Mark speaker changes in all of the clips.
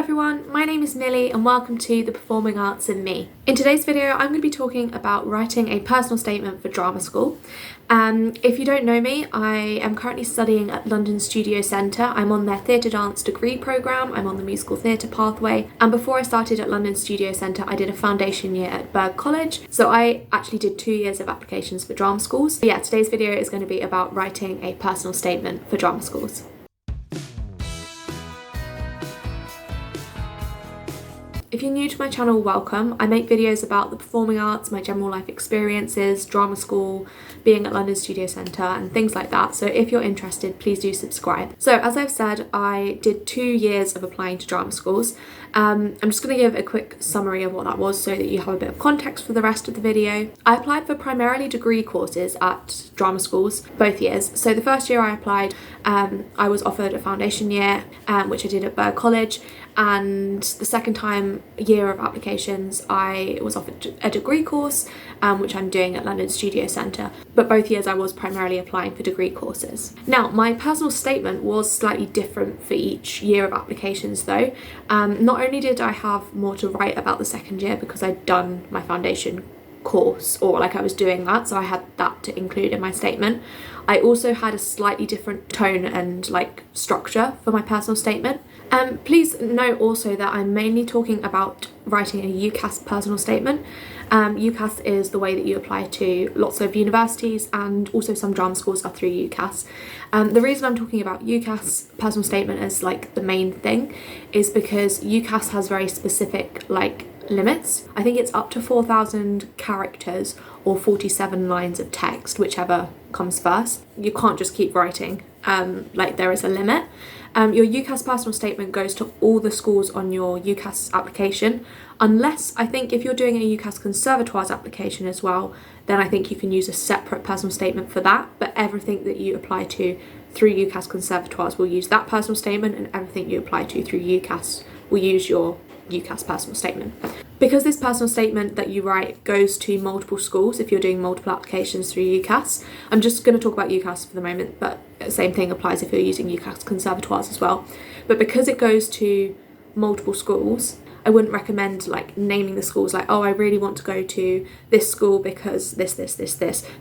Speaker 1: everyone, my name is Millie and welcome to The Performing Arts and Me. In today's video I'm going to be talking about writing a personal statement for drama school. If you don't know me, I am currently studying at London Studio Centre. I'm on their theatre dance degree programme, I'm on the musical theatre pathway, and before I started at London Studio Centre I did a foundation year at Berg College, so I actually did 2 years of applications for drama schools. But yeah, today's video is going to be about writing a personal statement for drama schools. If you're new to my channel, welcome. I make videos about the performing arts, my general life experiences, drama school, being at London Studio Centre and things like that. So if you're interested, please do subscribe. So as I've said, I did 2 years of applying to drama schools. I'm just going to give a quick summary of what that was so that you have a bit of context for the rest of the video. I applied for primarily degree courses at drama schools, both years. So the first year I applied, I was offered a foundation year, which I did at Berg College. And the second year of applications I was offered a degree course, which I'm doing at London Studio Centre, but both years I was primarily applying for degree courses. Now my personal statement was slightly different for each year of applications though. Not only did I have more to write about the second year because I'd done my foundation course, or like I was doing that, so I had that to include in my statement. I also had a slightly different tone and like structure for my personal statement. Please note also that I'm mainly talking about writing a UCAS personal statement. UCAS is the way that you apply to lots of universities, and also some drama schools are through UCAS. The reason I'm talking about UCAS personal statement as like the main thing is because UCAS has very specific like limits. I think it's up to 4,000 characters or 47 lines of text, whichever comes first. You can't just keep writing, like there is a limit. Your UCAS personal statement goes to all the schools on your UCAS application, unless I think if you're doing a UCAS Conservatoires application as well, then I think you can use a separate personal statement for that, but everything that you apply to through UCAS Conservatoires will use that personal statement, and everything you apply to through UCAS will use your UCAS personal statement. Because this personal statement that you write goes to multiple schools if you're doing multiple applications through UCAS, I'm just going to talk about UCAS for the moment, but the same thing applies if you're using UCAS Conservatoires as well. But because it goes to multiple schools, I wouldn't recommend like naming the schools like, oh, I really want to go to this school because this,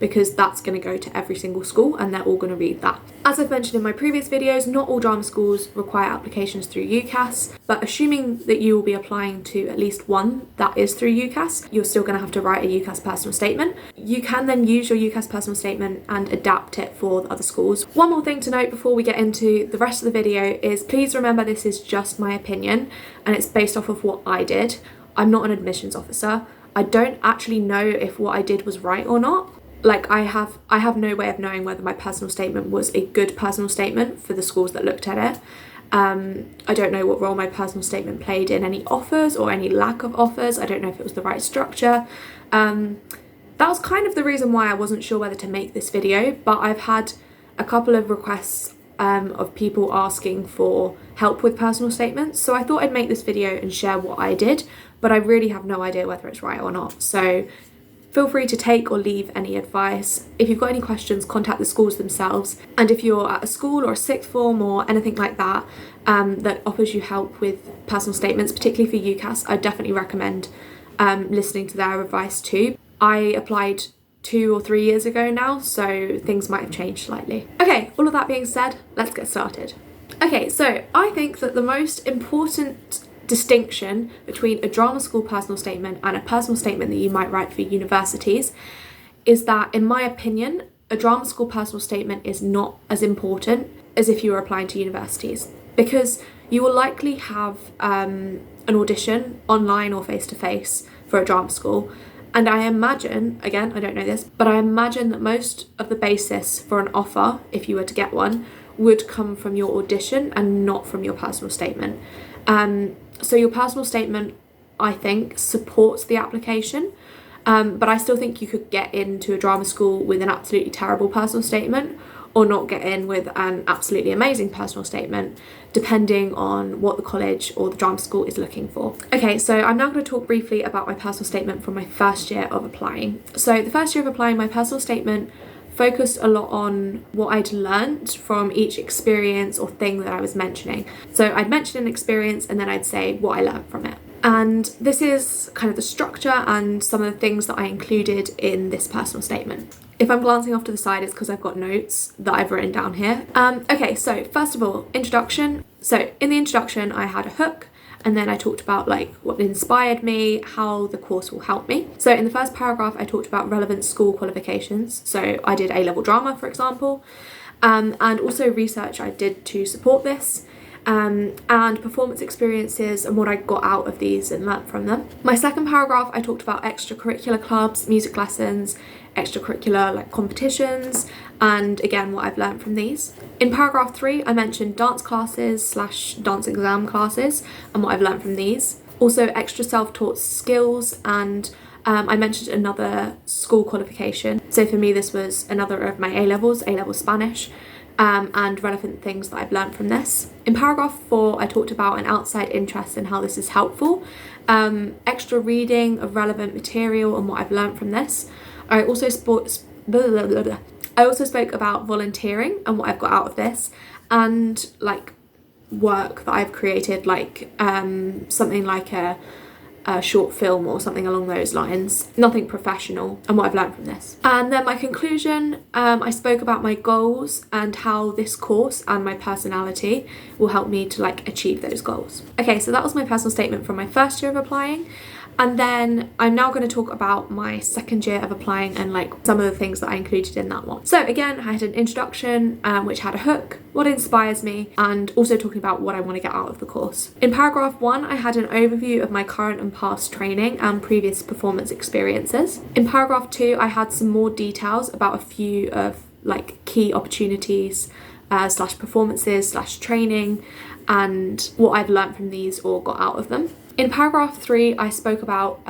Speaker 1: because that's going to go to every single school and they're all going to read that. As I've mentioned in my previous videos, not all drama schools require applications through UCAS, but assuming that you will be applying to at least one that is through UCAS, you're still going to have to write a UCAS personal statement. You can then use your UCAS personal statement and adapt it for the other schools. One more thing to note before we get into the rest of the video is please remember this is just my opinion and it's based off of what I did. I'm not an admissions officer. I don't actually know if what I did was right or not. Like I have no way of knowing whether my personal statement was a good personal statement for the schools that looked at it. I don't know what role my personal statement played in any offers or any lack of offers. I don't know if it was the right structure. That was kind of the reason why I wasn't sure whether to make this video, but I've had a couple of requests of people asking for help with personal statements, so I thought I'd make this video and share what I did, but I really have no idea whether it's right or not, so feel free to take or leave any advice. If you've got any questions, contact the schools themselves, and if you're at a school or a sixth form or anything like that that offers you help with personal statements, particularly for UCAS, I definitely recommend listening to their advice too. I applied 2 or 3 years ago now, so things might have changed slightly. Okay, all of that being said, let's get started. Okay, so I think that the most important distinction between a drama school personal statement and a personal statement that you might write for universities is that, in my opinion, a drama school personal statement is not as important as if you were applying to universities, because you will likely have an audition online or face-to-face for a drama school. And I imagine, again, I don't know this, but I imagine that most of the basis for an offer, if you were to get one, would come from your audition and not from your personal statement. So your personal statement, I think, supports the application, but I still think you could get into a drama school with an absolutely terrible personal statement, or not get in with an absolutely amazing personal statement, depending on what the college or the drama school is looking for. Okay, so I'm now going to talk briefly about my personal statement from my first year of applying. So the first year of applying, my personal statement focused a lot on what I'd learnt from each experience or thing that I was mentioning. So I'd mention an experience and then I'd say what I learnt from it. And this is kind of the structure and some of the things that I included in this personal statement. If I'm glancing off to the side, it's because I've got notes that I've written down here. Okay, so first of all, introduction. So in the introduction, I had a hook, and then I talked about like what inspired me, how the course will help me. So in the first paragraph, I talked about relevant school qualifications. So I did A-level drama, for example, and also research I did to support this. And performance experiences and what I got out of these and learnt from them. My second paragraph, I talked about extracurricular clubs, music lessons, extracurricular like competitions, and again what I've learnt from these. In paragraph 3, I mentioned dance classes / dance exam classes and what I've learnt from these. Also extra self-taught skills, and I mentioned another school qualification. So for me this was another of my A-levels, A-level Spanish. And relevant things that I've learned from this. In paragraph 4, I talked about an outside interest and how this is helpful, extra reading of relevant material and what I've learned from this. I also spoke about volunteering and what I've got out of this, and like work that I've created, like something like a short film or something along those lines, nothing professional, and what I've learned from this. And then my conclusion, I spoke about my goals and how this course and my personality will help me to like achieve those goals. Okay, so that was my personal statement from my first year of applying. And then I'm now going to talk about my second year of applying and like some of the things that I included in that one. So again, I had an introduction which had a hook, what inspires me, and also talking about what I want to get out of the course. In paragraph 1, I had an overview of my current and past training and previous performance experiences. In paragraph 2, I had some more details about a few of like key opportunities / performances / training and what I've learnt from these or got out of them. In paragraph 3, I spoke about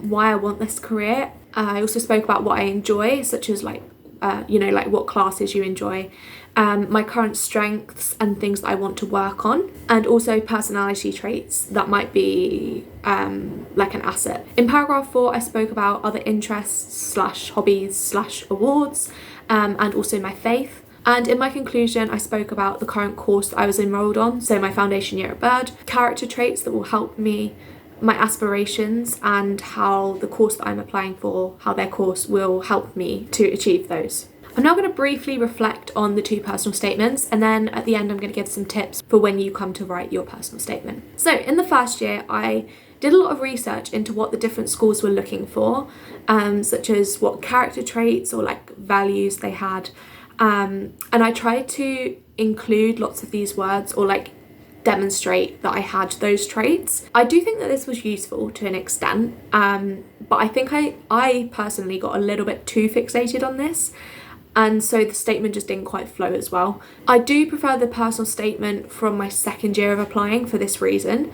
Speaker 1: why I want this career. I also spoke about what I enjoy, such as like, like what classes you enjoy, my current strengths and things that I want to work on, and also personality traits that might be like an asset. In paragraph 4, I spoke about other interests / hobbies / awards, and also my faith. And in my conclusion, I spoke about the current course that I was enrolled on, so my foundation year at Bird, character traits that will help me, my aspirations, and how the course that I'm applying for, how their course will help me to achieve those. I'm now going to briefly reflect on the 2 personal statements, and then at the end I'm going to give some tips for when you come to write your personal statement. So in the first year, I did a lot of research into what the different schools were looking for, such as what character traits or like values they had. And I tried to include lots of these words or like demonstrate that I had those traits. I do think that this was useful to an extent, but I think I personally got a little bit too fixated on this, and so the statement just didn't quite flow as well. I do prefer the personal statement from my second year of applying for this reason,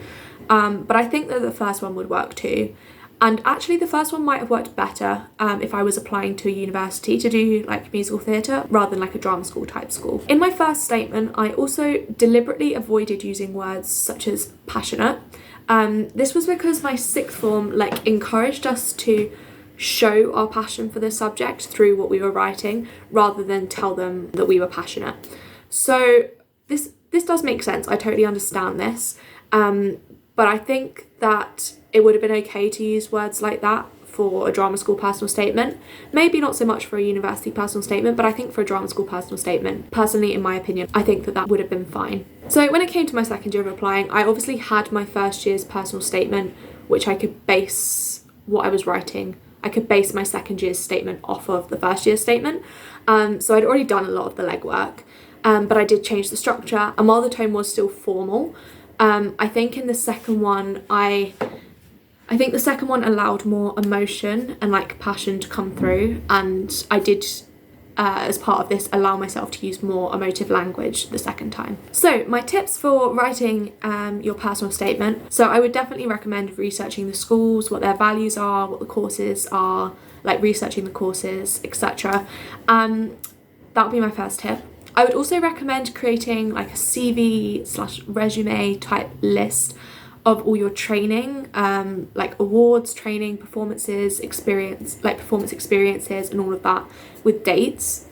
Speaker 1: but I think that the first one would work too. And actually the first one might have worked better if I was applying to a university to do like musical theatre rather than like a drama school type school. In my first statement, I also deliberately avoided using words such as passionate. This was because my sixth form like encouraged us to show our passion for the subject through what we were writing rather than tell them that we were passionate. So this does make sense. I totally understand this. But I think that it would have been okay to use words like that for a drama school personal statement. Maybe not so much for a university personal statement, but I think for a drama school personal statement, personally, in my opinion, I think that that would have been fine. So when it came to my second year of applying, I obviously had my first year's personal statement, which I could base what I was writing. I could base my second year's statement off of the first year's statement. So I'd already done a lot of the legwork, but I did change the structure. And while the tone was still formal, I think in the second one, I think the second one allowed more emotion and like passion to come through, and I did, as part of this, allow myself to use more emotive language the second time. So my tips for writing your personal statement. So I would definitely recommend researching the schools, what their values are, what the courses are, like researching the courses, etc. That would be my first tip. I would also recommend creating like a CV/resume type list of all your training, like awards, training, performances, experience, like performance experiences and all of that with dates,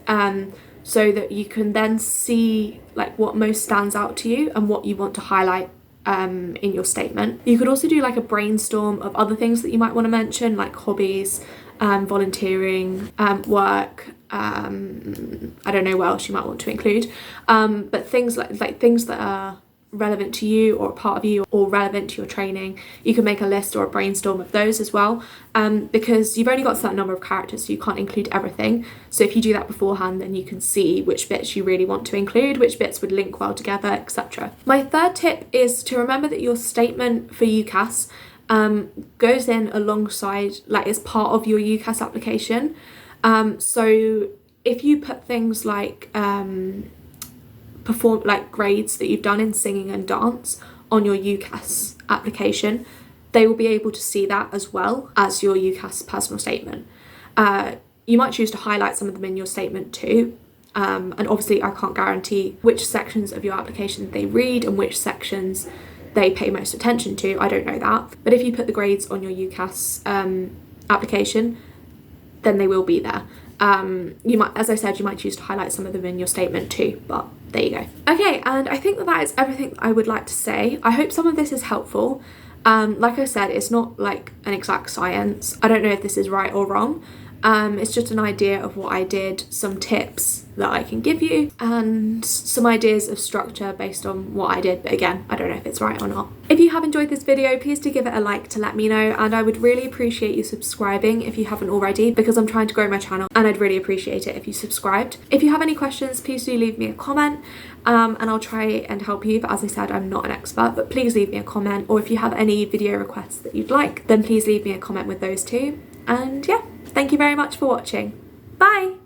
Speaker 1: so that you can then see like what most stands out to you and what you want to highlight in your statement. You could also do like a brainstorm of other things that you might want to mention, like hobbies, volunteering, work, I don't know what else you might want to include, but things like things that are relevant to you or a part of you or relevant to your training. You can make a list or a brainstorm of those as well, because you've only got a certain number of characters, so you can't include everything. So if you do that beforehand, then you can see which bits you really want to include, which bits would link well together, etc. My third tip is to remember that your statement for UCAS goes in alongside, like as part of your UCAS application. So if you put things like grades that you've done in singing and dance on your UCAS application, they will be able to see that as well as your UCAS personal statement. You might choose to highlight some of them in your statement too, and obviously I can't guarantee which sections of your application they read and which sections they pay most attention to, I don't know that, but if you put the grades on your UCAS application, then they will be there. You might, as I said, you might choose to highlight some of them in your statement too, but there you go. Okay, and I think that is everything that I would like to say. I hope some of this is helpful. Like I said, it's not like an exact science. I don't know if this is right or wrong. It's just an idea of what I did, some tips that I can give you, and some ideas of structure based on what I did, but again, I don't know if it's right or not. If you have enjoyed this video, please do give it a like to let me know, and I would really appreciate you subscribing if you haven't already, because I'm trying to grow my channel and I'd really appreciate it if you subscribed. If you have any questions, please do leave me a comment, and I'll try and help you, but as I said, I'm not an expert, but please leave me a comment, or if you have any video requests that you'd like, then please leave me a comment with those too. And yeah, thank you very much for watching. Bye!